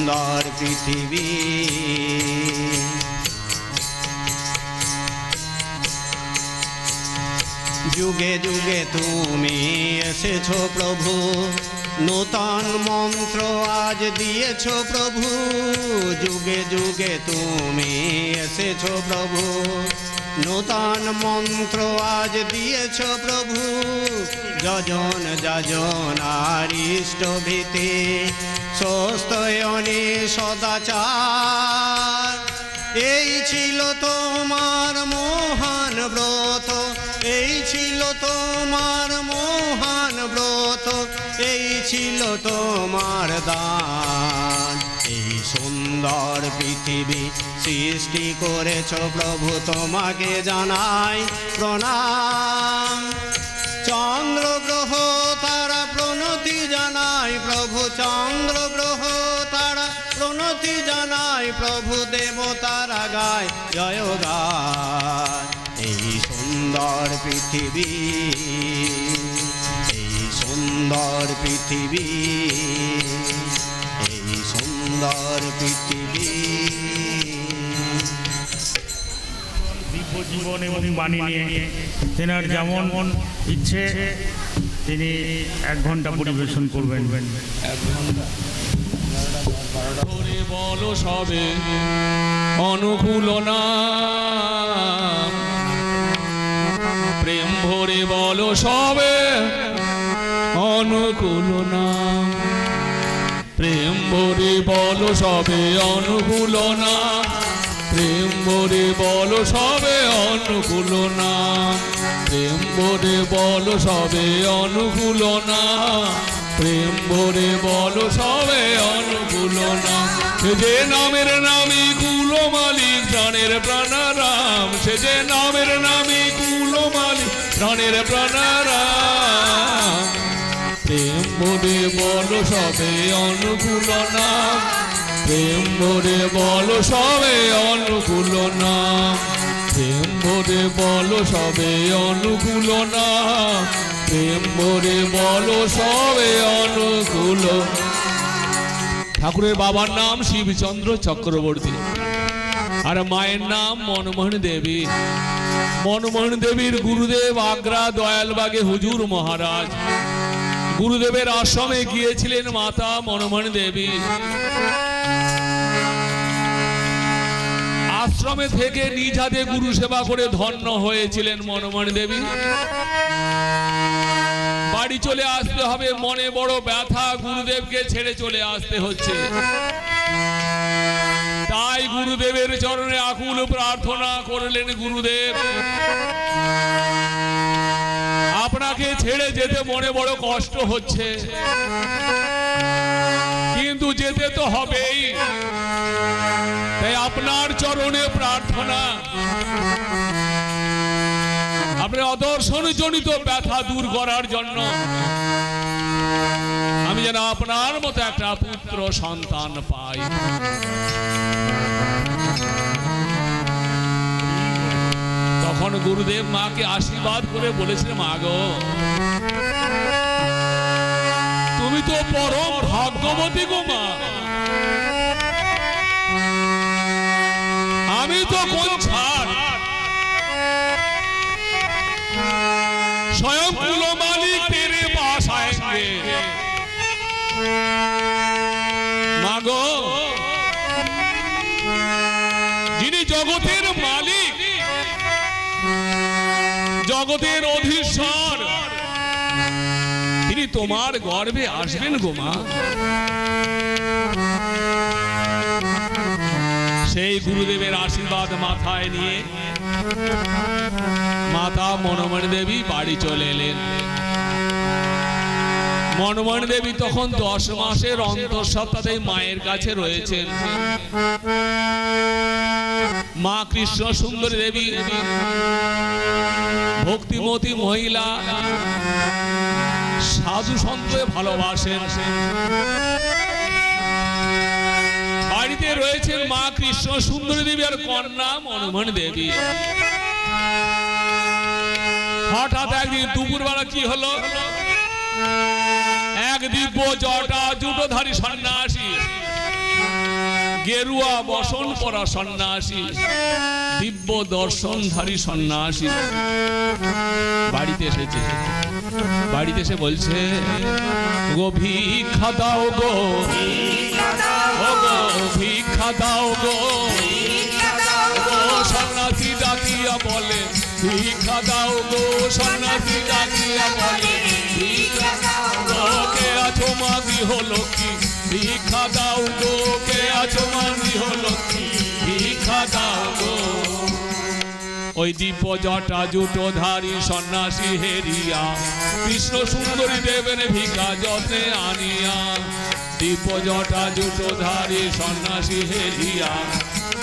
সুন্দর পৃথিবী। যুগে যুগে তুমি এসেছো প্রভু, নূতন মন্ত্র আজ দিয়েছো প্রভু। যুগে যুগে তুমি এসেছো প্রভু, নূতন মন্ত্র আজ দিয়েছো প্রভু। যজন যজন আরিষ্ট ভীতি, স্বস্ত্যয়নে সদাচার। এই ছিল তোমার মহান ব্রত, এই ছিল তোমার মহান ব্রত, এই ছিল তোমার দান। এই সুন্দর পৃথিবী সৃষ্টি করেছ প্রভু, তোমাকে জানাই প্রণাম। চন্দ্র গ্রহ তারা প্রণতি জানাই প্রভু, চন্দ্র গ্রহ তারা প্রণতি জানাই প্রভু। দেবতারা গায় জয় গায়। এই সুন্দর পৃথিবী, এই সুন্দর পৃথিবী, এই সুন্দর পৃথিবী। দিব্য জীবন এবং বাণী নিয়ে তেনার যেমন ইচ্ছে তিনি 1 ঘন্টা পরিবেশন করবেন। 1 ঘন্টা ধরে বলো সবে অনুকূল না, প্রেম ভরে বলো সবে অনুকূল না। প্রেম ভরে বলো সবে অনুকূল না, প্রেম ভরে বলো সবে অনুকূল না। প্রেম ভরে বলো সবে অনুকূল না, প্রেম ভরে বলো সবে অনুকূল না। সে যে নামের নামী কুল মালিক প্রাণের প্রাণারাম, সে যে নামের নামী কুল মালিক প্রাণের প্রাণারাম। প্রেম ভরে বলো সবে অনুকূল না, প্রেম ভরে বলো সবে অনুকূল না। প্রেম ভরে বলো সবে অনুকূল না, প্রেম ভরে বলো সবে অনুকূল। ঠাকুরের বাবার নাম শিবচন্দ্র চক্রবর্তী, আর মায়ের নাম মনমোহন দেবী। মনমোহন দেবীর গুরুদেব আগ্রা দয়ালবাগে হুজুর মহারাজ। গুরুদেবের আশ্রমে গিয়েছিলেন মাতা মনমোহন দেবী। আশ্রমে থেকে নিজ হাতে গুরু সেবা করে ধন্য হয়েছিলেন মনমোহন দেবী। বাড়ি চলে আসতে হবে, মনে বড় ব্যথা, গুরুদেবকে ছেড়ে চলে আসতে হচ্ছে। তাই গুরুদেবের চরণে আকুল প্রার্থনা করলেন, গুরুদেব আপনাকে ছেড়ে যেতে মনে বড় কষ্ট হচ্ছে, কিন্তু যেতে তো হবেই। তাই আপনার চরণে প্রার্থনা, আপনার অদর্শনজনিত ব্যথা দূর করার জন্য আমি যেন আপনার মতো একটা পুত্র সন্তান পাই। তখন গুরুদেব মাকে আশীর্বাদ করে বলেছিলেন, মা গো তুমি তো পরম ভাগ্যবতী গো মা, আমি তো কোন ছাড়। स्वयं कुल मालिक तेरे पास आएंगे। मागो जिनी जगतेर मालिक, जगतेर अधीश्वर, তিনি তোমার গর্ভে আসবেন গো মা। সেই গুরুদেবের আশীর্বাদ মাথায় নিয়ে মাতা মনমোহন দেবী বাড়ি চলে এলেন। মনমোহন দেবী তখন 10 মাসের অন্তঃসত্ত্বাতে মায়ের কাছে রয়েছেন। মা কৃষ্ণ সুন্দরী দেবী ভক্তিমতী মহিলা, সাধু সন্তকে ভালোবাসেন। বাড়িতে রয়েছেন মা কৃষ্ণ সুন্দরী দেবী আর কন্যা মনমোহন দেবী। হঠাৎ একদিন দুপুরবেলা কি হলো, এক দিব্য জটা জুটোধারী সন্ন্যাসী গেরুয়া বসন পরা সন্ন্যাসী, দিব্য দর্শনধারী সন্ন্যাসী বাড়িতে এসেছে। বাড়িতে এসে বলছে, গো ভিক্ষা দাও গো, ও গো ভিক্ষা দাও গো। সন্ন্যাসী ডাকিয়া বলে, ভিক্ষা দাও গো। সন্ন্যাসী ডাকিয়া বলে, ভিক্ষা দাও গো। কে আছো মা গৃহলক্ষ্মী, ভিক্ষা দাও গো। কে আছো মা গৃহলক্ষ্মী, ভিক্ষা দাও গো। ওই দীপ জটা জুটোধারী সন্ন্যাসী হেরিয়া কৃষ্ণ সুন্দরী দেবেন ভিক্ষা যত্নে আনিয়া। দীপ জটা জুটোধারী সন্ন্যাসী হেরিয়া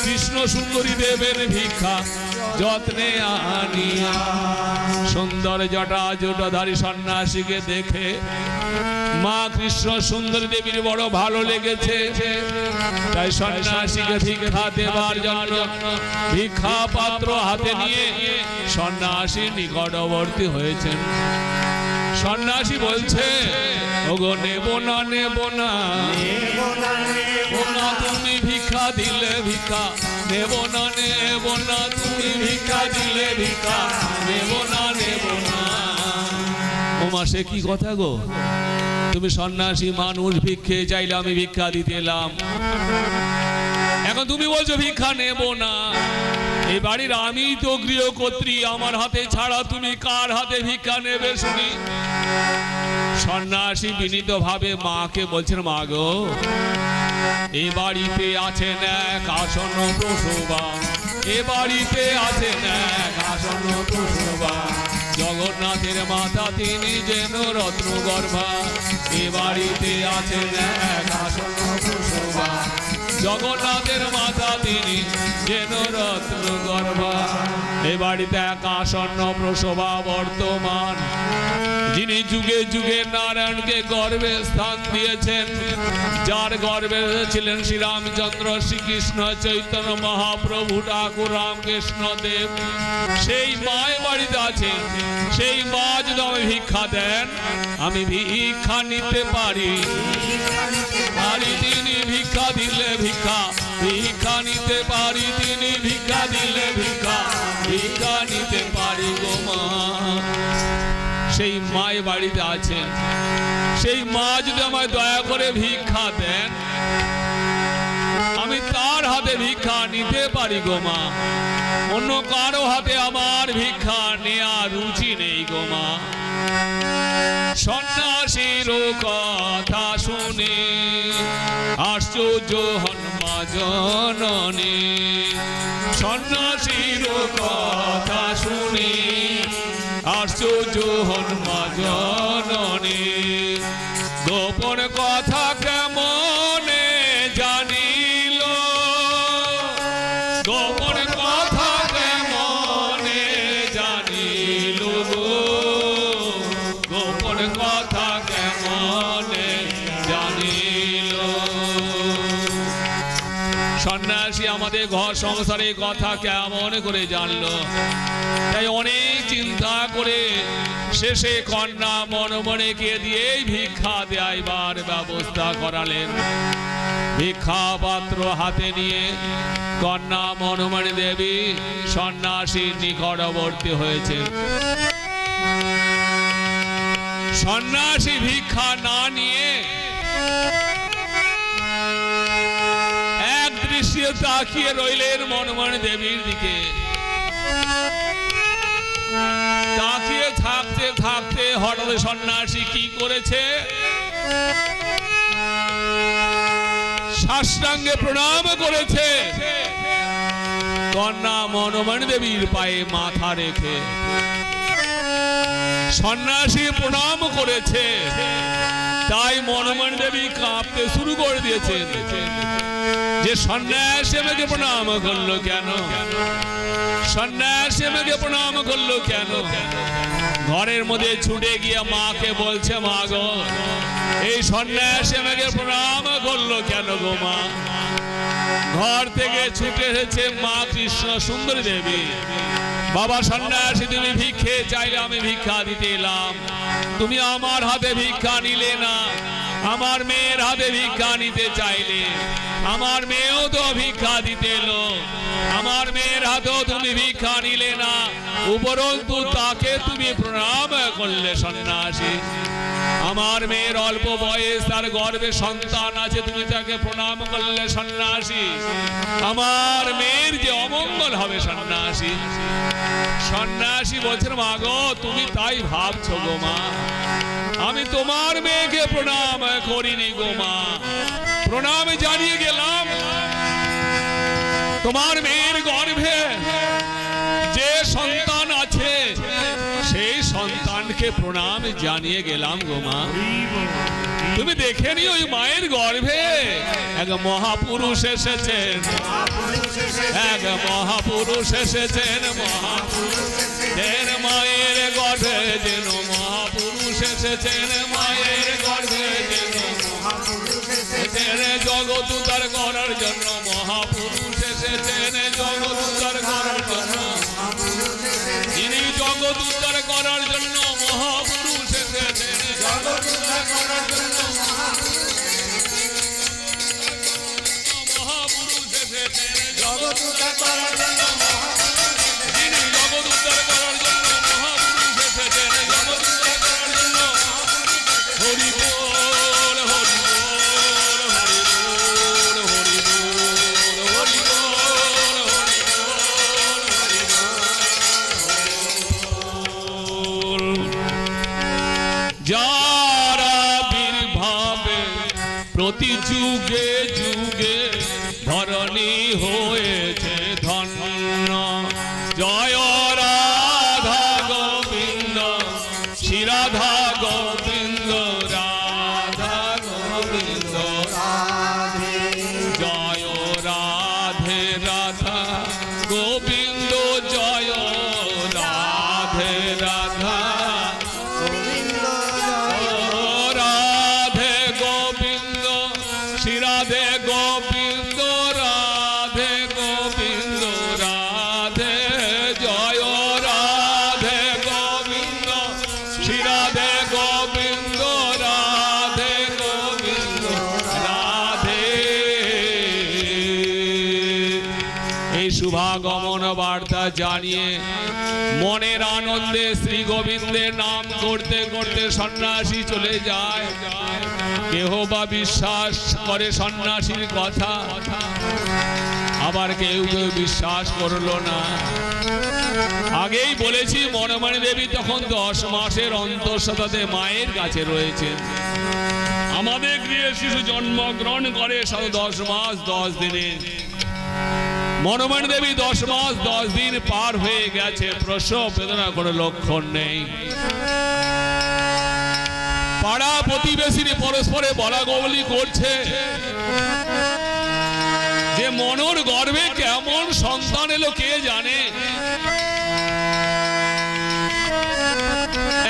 কৃষ্ণ সুন্দরী দেবেন ভিক্ষা যত্নে আনিয়া। সুন্দর জটা জুটোধারী সন্ন্যাসীকে দেখে মা কৃষ্ণ সুন্দরী দেবীর বড় ভালো লেগেছে। তাই সন্ন্যাসীকে ভিক্ষা দেবার জন্য ভিক্ষা পাত্র হাতে নিয়ে সন্ন্যাসী নিকটবর্তী হয়েছেন। সন্ন্যাসী বলছে, ওগো নেব না নেব না, তুমি ভিক্ষা দিলে ভিক্ষা নেব না নেব না, তুমি ভিক্ষা দিলে ভিক্ষা নেব না নেব না। ওমা সে কি কথা গো, তুমি সন্ন্যাসী মানুষ, ভিক্ষে চাইলে আমি ভিক্ষা দিতে এলাম, এখন তুমি বলছো ভিক্ষা নেব না। এই বাড়ির আমি তো গৃহকর্ত্রী, আমার হাতে ছাড়া তুমি কার হাতে ভিক্ষা নেবে শুনি? সন্ন্যাসী বিনীত ভাবে মাকে বলছেন, মা গো এ বাড়িতে আছেন এক আসন্ন প্রসবা, এ বাড়িতে আছেন এক আসন্ন প্রসবা। জগন্নাথের মাতা তিনি যেন রত্ন গর্ভা, এ বাড়িতে আছেন এক আসন্ন প্রসবা। জগন্নাথের মাতা তিনি যেন রত্ন গর্ভা। এ বাড়িতে এক আসন্ন প্রসবা বর্তমান, যিনি যুগে যুগে নারায়ণকে গর্ভে স্থান দিয়েছেন, যার গর্ভে ছিলেন শ্রীরামচন্দ্র, শ্রীকৃষ্ণ চৈতন্য মহাপ্রভু, ঠাকুর রামকৃষ্ণ দেব, সেই মায়ের বাড়িতে আছেন। সেই মা যদি আমি ভিক্ষা দেন, আমি ভিক্ষা নিতে পারি। তিনি ভিক্ষা দিলে ভিক্ষা, ভিক্ষা নিতে পারি। তিনি ভিক্ষা দিলে ভিক্ষা, ভিক্ষা নিতে পারি গো মা। সেই মায়ের বাড়িতে আছেন, সেই মা যদি আমায় দয়া করে ভিক্ষা দেন, আমি তার হাতে ভিক্ষা নিতে পারি গো মা। অন্য কারো হাতে আমার ভিক্ষা নেয়া রুচি নেই গো মা। সন্ন্যাসীর কথা শুনে আশ্চর্য হন মা জননী। সন্ন্যাসীর কথা শুনে আশ্চর্য হন মা জননী। গোপন কথা কেমন জানিল, গোপন কথা কেমন জানিল গো, গোপন কথা কেমন জানিল। সন্ন্যাসী আমাদের ঘর সংসারের কথা কেমন করে জানলো? তাই অনেক চিন্তা করে শেষে কন্যা মনমণিকে দিয়ে ভিক্ষা দেওয়ার ব্যবস্থা করালেন। ভিক্ষা পাত্র হাতে নিয়ে কন্যা মনমণি দেবী সন্ন্যাসীর নিকটবর্তী হয়েছে। সন্ন্যাসী ভিক্ষা না নিয়ে এক দৃশ্যে তাকিয়ে রইলেন মনমণি দেবীর দিকে। তাকিয়ে থাকতে থাকতে হঠাৎ সন্ন্যাসী কি করেছে? সাষ্টাঙ্গে প্রণাম করেছে। কন্যা মনমণি দেবীর পায়ে মাথা রেখে সন্ন্যাসী প্রণাম করেছে। তাই মনমণি দেবী কাঁপতে শুরু করে দিয়েছেন যে সন্ন্যাসী আমাকে প্রণাম করলো কেন, সন্ন্যাসী আমাকে প্রণাম করলো কেন? ঘরের মধ্যে ছুটে গিয়ে মাকে বলছে, মা গো এই সন্ন্যাসী আমাকে প্রণাম করলো কেন গো মা? ঘর থেকে ছুটে এসেছে মা কৃষ্ণ সুন্দরী দেবী। বাবা সন্ন্যাসী তুমি ভিক্ষে চাইলে আমি ভিক্ষা দিতে এলাম, তুমি আমার হাতে ভিক্ষা নিলে না, আমার মেয়ের হাতে ভিক্ষা নিতে চাইলে, আমার মেয়েও তো ভিক্ষা দিতে এলো, আমার মেয়ের হাতেও তুমি ভিক্ষা নিলে না, উপরন্তু তাকে তুমি প্রণাম করলে সন্ন্যাসী। আমার মেয়ের অল্প বয়স, তার গর্ভে সন্তান আছে, তুমি তাকে প্রণাম করলে সন্ন্যাসী। আমার মেয়ের যে অমঙ্গল হবে সন্ন্যাসী। সন্ন্যাসী বলছেন, মা গো তুমি তাই ভাবছো গো মা, আমি তোমার মেয়েকে প্রণাম করিনি গো মা, প্রণাম জানিয়ে গেলাম তোমার মেয়ের গর্ভে যে সন্তান আছে সেই সন্তানকে প্রণাম জানিয়ে গেলাম গো মা। তুমি দেখে নি ওই মায়ের গর্ভে এক মহাপুরুষ এসেছেন, এক মহাপুরুষ এসেছেন, মহাপুরুষের মায়ের গর্ভে যেন মহাপুরুষ এসেছেন, মায়ের গর্ভে যেন এসেছেন জগৎ উদ্ধার করার জন্য, মহাপুরুষ এসেছেন জগৎ উদ্ধার করার জন্য, যিনি জগৎ উদ্ধার করার জন্য মহাপুরুষ এসেছেন, জগৎ উদ্ধার করার জন্য মহাপুরুষ এসেছেন, জগৎ উদ্ধার করার জন্য, যিনি জগৎ উদ্ধার করার জন্য মহাপুরুষ এসেছেন, জগৎ উদ্ধার করার জন্য। হরি বল হরি বল হরি বল হরি বল হরি বল হরি বল। যারা বীরভাবে প্রতি যুগে যুগে ধরণী হয়েছে ধন্য, জয় রাধা গোবিন্দ শ্রী রাধা গোবিন্দ রাধা গোবিন্দ জয় রাধে রাধা গোবিন্দ জয় রাধে রাধা রাধে গোবিন্দ শ্রী রাধে গোবিন্দ রাধে গোবিন্দ রাধে জয় রাধে গোবিন্দ শ্রী রাধে গোবিন্দ রাধে গোবিন্দ রাধে। এই শুভাগমন বার্তা জানিয়ে মনের আনন্দে শ্রী গোবিন্দের নাম করতে করতে সন্ন্যাসী চলে যায়। কেহ বা বিশ্বাস করে সন্ন্যাসীর কথা, আবার কেউ কেউ বিশ্বাস করলো না। আগেই বলেছি মনমানি দেবী তখন 10 মাসের অন্তঃসত্ত্বাতে মায়ের কাছে রয়েছেন। আমাদের গৃহে শিশু জন্মগ্রহণ করে 10 মাস 10 দিনে। মনমানি দেবী 10 মাস 10 দিন পার হয়ে গেছে, প্রসব বেদনা কোনো লক্ষণ নেই। পাড়া প্রতিবেশী পরস্পরে বলা বলি করছে যে মনোর গর্ভে কেমন সন্তান এলো কে জানে।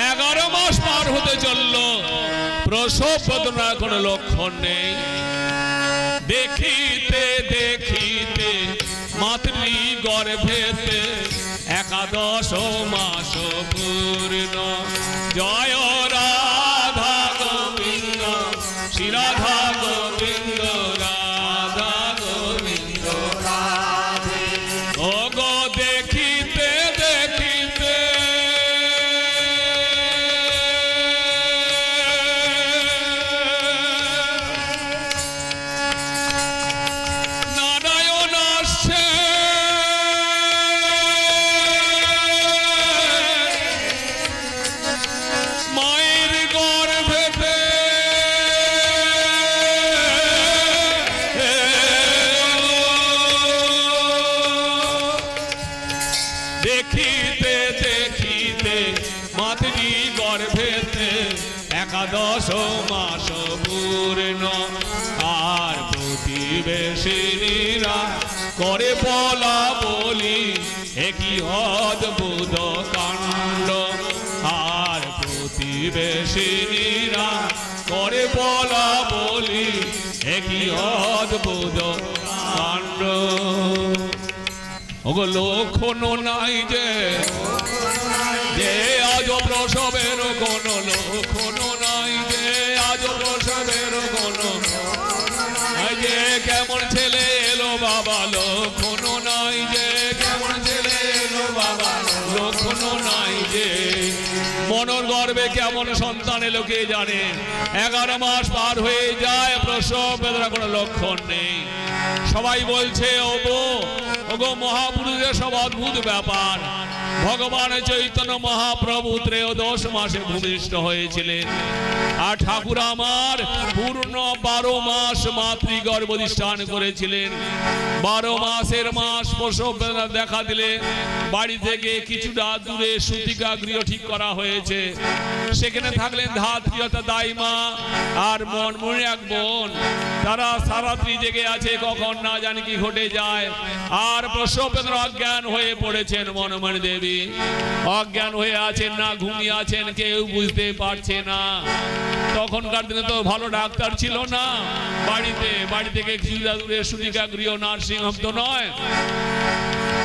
11 মাস পার হতে চলল, প্রসব বেদনা কোনো লক্ষণ নেই। দেখিতে দেখিতে মাতৃ গর্ভেতে 11 মাস পূর্ণ, জয় রাধা গোবিন্দ শ্রী রাধা গোবিন্দ রাধা গোবিন্দ রাধে। ও গো দেখিতে দেখিতে নারায়ণ আসছে, মায়ের গর্ভেতে দেখিতে দেখিতে মাতৃ গর্ভেতে 11 মাস পূর্ণ। আর প্রতিবেশিনীরা করে বলা বলি, একই অদ্ভুত কাণ্ড। আর প্রতিবেশিনীরা করে বলা বলি, একই অদ্ভুত কাণ্ড। ওগো লক্ষণ নাই যে আজ প্রসবের কোন লক্ষণ নাই, যে আজ প্রসবের কেমন ছেলে এলো বাবা লক্ষণ নাই যে, কেমন ছেলে এলো বাবা লক্ষণ নাই যে। মনর গর্বে কেমন সন্তান এলো কে জানে, 11 মাস পার হয়ে যায়, প্রসব বেদনা কোনো লক্ষণ নেই। সবাই বলছে ওগো মহাপুরুষের সব অদ্ভুত ব্যাপার। ভগবান চৈতন্য মহাপ্রভু 13 মাসে ভূমিষ্ঠ হয়েছিলেন, আর ঠাকুর আমার পূর্ণ 12 মাস মাতৃগর্ভ অধিষ্ঠান করেছিলেন। 12 মাসের মাস প্রসব বেদনা দেখা দিলে বাড়ি থেকে কিছুটা দূরে সুতিকা গৃহ ঠিক করা হয়েছে। সেখানে থাকলেন ধাত্রী অর্থাৎ দাইমা আর মনমণি এক বোন। তারা সারাত্রি জেগে আছে, কখন না জানি কি ঘটে যায়। আর প্রসব বেদনা অজ্ঞান হয়ে পড়েছেন মনমণি দেবী, অজ্ঞান হয়ে আছেন, না ঘুমিয়ে আছেন কেউ বুঝতে পারছে না। তখনকার দিনে তো ভালো ডাক্তার ছিল না, বাড়ি থেকে কিছুটা দূরে সুতিকা গৃহ, নার্সিং হোম তো নয়।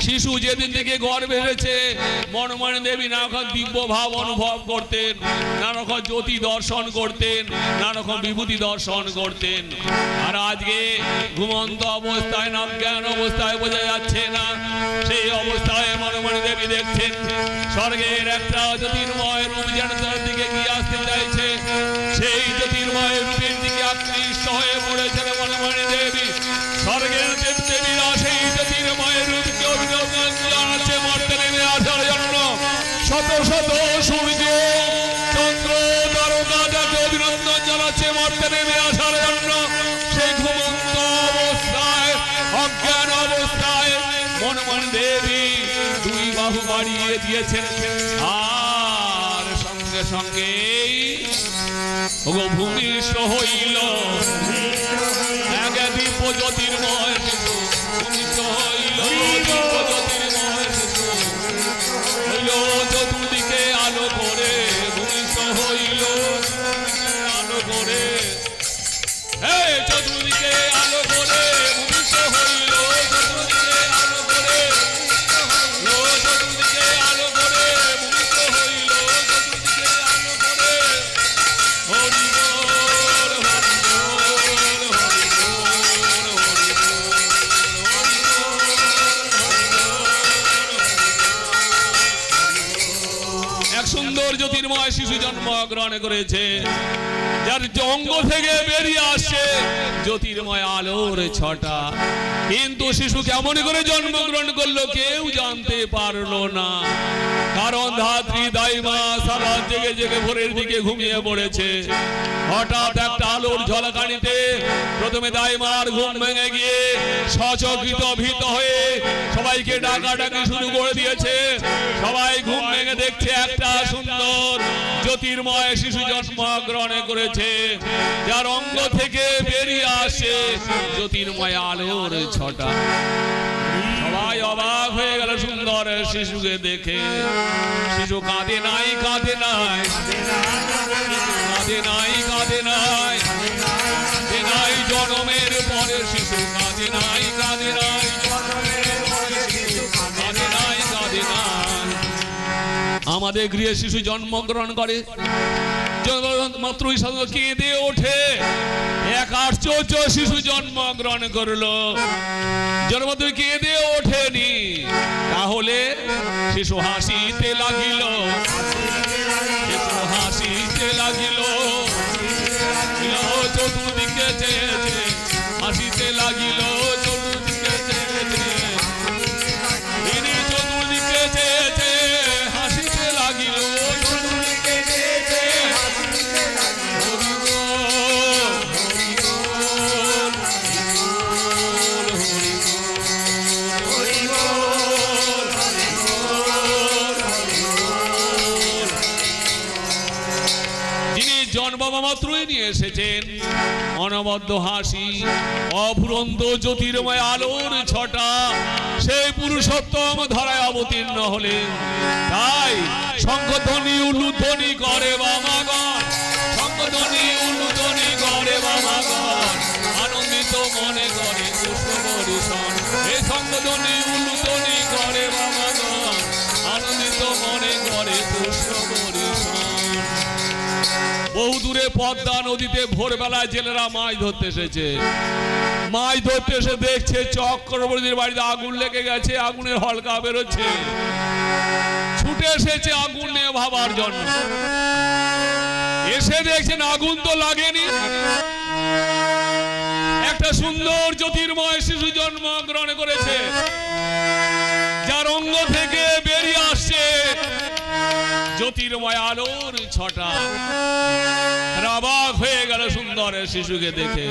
শিশু যেদিন থেকে গর্ভে এসেছে মনমণি দেবী নানা দিব্য ভাব অনুভব করতেন, নানা জ্যোতি দর্শন করতেন, নানা বিভূতি দর্শন করতেন। আর আজকে ঘুমন্ত অবস্থায়, অজ্ঞান অবস্থায় বোঝা যাচ্ছে না, সেই অবস্থায় মনমণি দেবী দেখছেন স্বর্গের একটা জ্যোতির্ময় রূপ যেন তার দিকে গিয়ে আসতে চাইছে। সেই জ্যোতির্ময় রূপের দিকে আকৃষ্ট হয়ে পড়েছেন মনমণি দেবী। স্বর্গের দেবদেবীরা সেই জ্যোতির্ময় রূপকে অভিনন্দন জানাচ্ছে মর্তে নেমে আসার জন্য। শত শত সূর্য চন্দ্র তারকা যাকে অভিনন্দন জানাচ্ছে মর্তে নেমে আসার জন্য। সেই ঘুমন্ত অবস্থায়, অজ্ঞান অবস্থায় মনমণি দেবী 2 বাহু বাড়িয়ে দিয়েছেন। আর সঙ্গে সঙ্গেই ভূমিষ্ঠ হইল এক দিব্য জ্যোতির্ময় শিশু। ভূমিষ্ঠ হইল দিব্য জ্যোতির্ময় শিশু, হইল চতুর্দিকে আলো করে। ভূমিষ্ঠ হইল আলো করে, চতুর্দিকে আলো করে। ভূমিষ্ঠ হইল চতুর্দিকে আলো করে, চতুর্দিকে আলো করে। ভূমিষ্ঠ হইল চতুর্দিকে আলো করে। হরি বল, হরি বল, হরি বল, হরি বল। এক সুন্দর জ্যোতির্ময় শিশু জন্মগ্রহণ করেছে, যার অঙ্গ থেকে বেরিয়ে আসছে জ্যোতির্ময় আলোর ছটা। কিন্তু শিশু কেমন করে জন্মগ্রহণ করলো কেউ জানতে পারলো না, কারণ ধাত্রী দাইমা সারা জেগে জেগে ভোরের দিকে ঘুমিয়ে পড়েছে। হঠাৎ একটা আলোর ঝলকানিতে প্রথমে দাইমার ঘুম ভেঙে গিয়ে সচকিত ভীত হয়ে সবাইকে ডাকাডাকি শুরু করে দিয়েছে। সবাই ঘুম ভেঙে দেখছে একটা সুন্দর জ্যোতির্ময় শিশু জন্মগ্রহণ করেছে, যার অঙ্গ থেকে বেরিয়ে আসে জ্যোতির্ময় আলোর ছটা। সবাই অবাক হয়ে গেল সুন্দর শিশুকে দেখে। শিশু কাঁদে নাই, কাঁদে নাই, কাঁদে নাই, কাঁদে নাই, কাঁদে নাই জন্মের পরে শিশু। কাঁদে নাই, কাঁদে নাই, কাঁদে নাই, কাঁদে নাই। আমাদের গৃহে শিশু জন্মগ্রহণ করে, মাত্রই কেঁদে ওঠে। এক আশ্চর্য শিশু জন্মগ্রহণ করলো, জন্মতে কেঁদে ওঠেনি, তাহলে শিশু হাসিতে লাগিল, শিশু হাসিতে লাগিল। চতুর্দিকে চেয়েছে হাসিতে লাগিল, চতুর্দিকে চেয়েছে, তিনি চতুর্দিকে চেয়েছে হাসিতে লাগিল। জন্মবাবা মাত্রই নিয়ে এসেছেন অনবদ্য হাসি, অফুরন্ত জ্যোতির্ময় আলোর ছটা। সেই পুরুষোত্তম ধরায় অবতীর্ণ হলেন। তাই শঙ্খধ্বনি উলুধ্বনি করে বামাগণ, শঙ্খধ্বনি উলুধ্বনি করে বামাগণ, আনন্দিত মনে করে পুষ্প বর্ষণ। এই শঙ্খধ্বনি উলুধ্বনি করে বামাগণ, আনন্দিত মনে করে পুষ্প বর্ষণ। বহু দূরে পদ্মা নদীতে ভোরবেলায় জেলেরা মাছ ধরতে এসেছে। মাছ ধরতে এসে দেখছে চক্রবর্তীর বাড়িতে আগুন লেগে গেছে, আগুনের হলকা বেরোচ্ছে। ছুটে এসেছে আগুন নিয়ে ভাবার জন্য। এসে দেখছেন আগুন তো লাগেনি, একটা সুন্দর জ্যোতির্ময় শিশু জন্মগ্রহণ করেছে, যার অঙ্গ থেকে বেরিয়ে আসছে জ্যোতির্ময় আলোর ছটা। অবাক হয়ে গেল সুন্দর শিশুকে দেখে।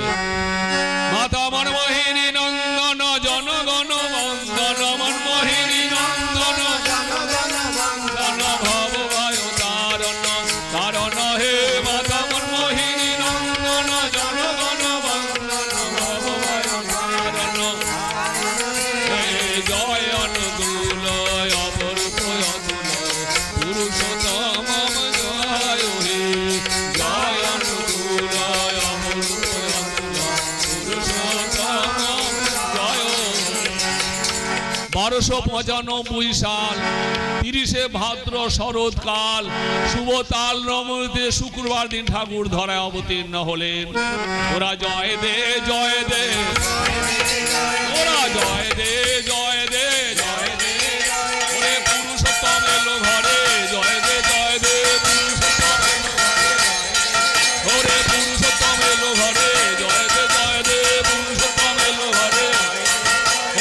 মাতা মনমোহিনী নন্দন জনগণ বন্দন, মনমোহিনী নন্দন জনগণ বন্দন, ভবভয় তারণ তারণ হে মাতা মনমোহিনী নন্দন জনগণ বন্দন, ভবভয় তারণ হে জয় অনুকূল অপরূপ অতুল পুরুষোত্তম জয় হে, জয় অনুকূল অপরূপ অতুল পুরুষোত্তম জয়। 1295 সাল 30শে ভাদ্র শরৎকাল শুভ তাল রমতে শুক্রবার দিন ঠাকুর ধরায় অবতীর্ণ হলেন। ওরা জয় দে জয় দে, ওরা জয় দে জয় দে জয় দে, ওরে পুরুষোত্তম এলো ঘরে, জয় দে জয় দে পুরুষোত্তম এলো ঘরে, ওরে পুরুষোত্তম এলো ঘরে, জয় দে জয় দে পুরুষোত্তম এলো ঘরে,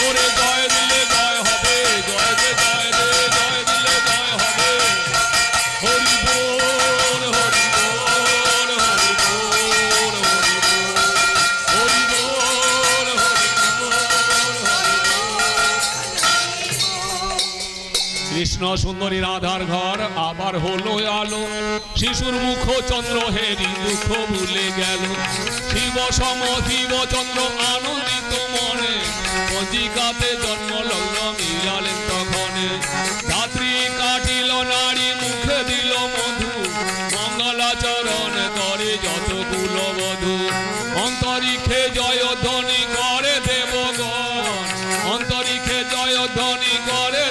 ওরে জয় দিলে জয় হবে, জয় দে জয় দে জয় দিলে জয় হবে। হরি বল হরি বল হরি বল হরি বল হরি বল কৃষ্ণ সুন্দরী রাধার ঘর আবার হলো আলো, শিশুর মুখ চন্দ্র হেরি দুঃখ ভুলে গেল। শিব সম শিব চন্দ্র আনন্দিত মনে, পঞ্জিকাতে জন্ম লগ্ন মিলালেন তখনে। রাত্রি কাটিল নারী মুখে দিল মধু, মঙ্গলাচরণ করে যত কুলবধূ। অন্তরিক্ষে জয় ধ্বনি করে দেবগণ, অন্তরিক্ষে জয় ধ্বনি করে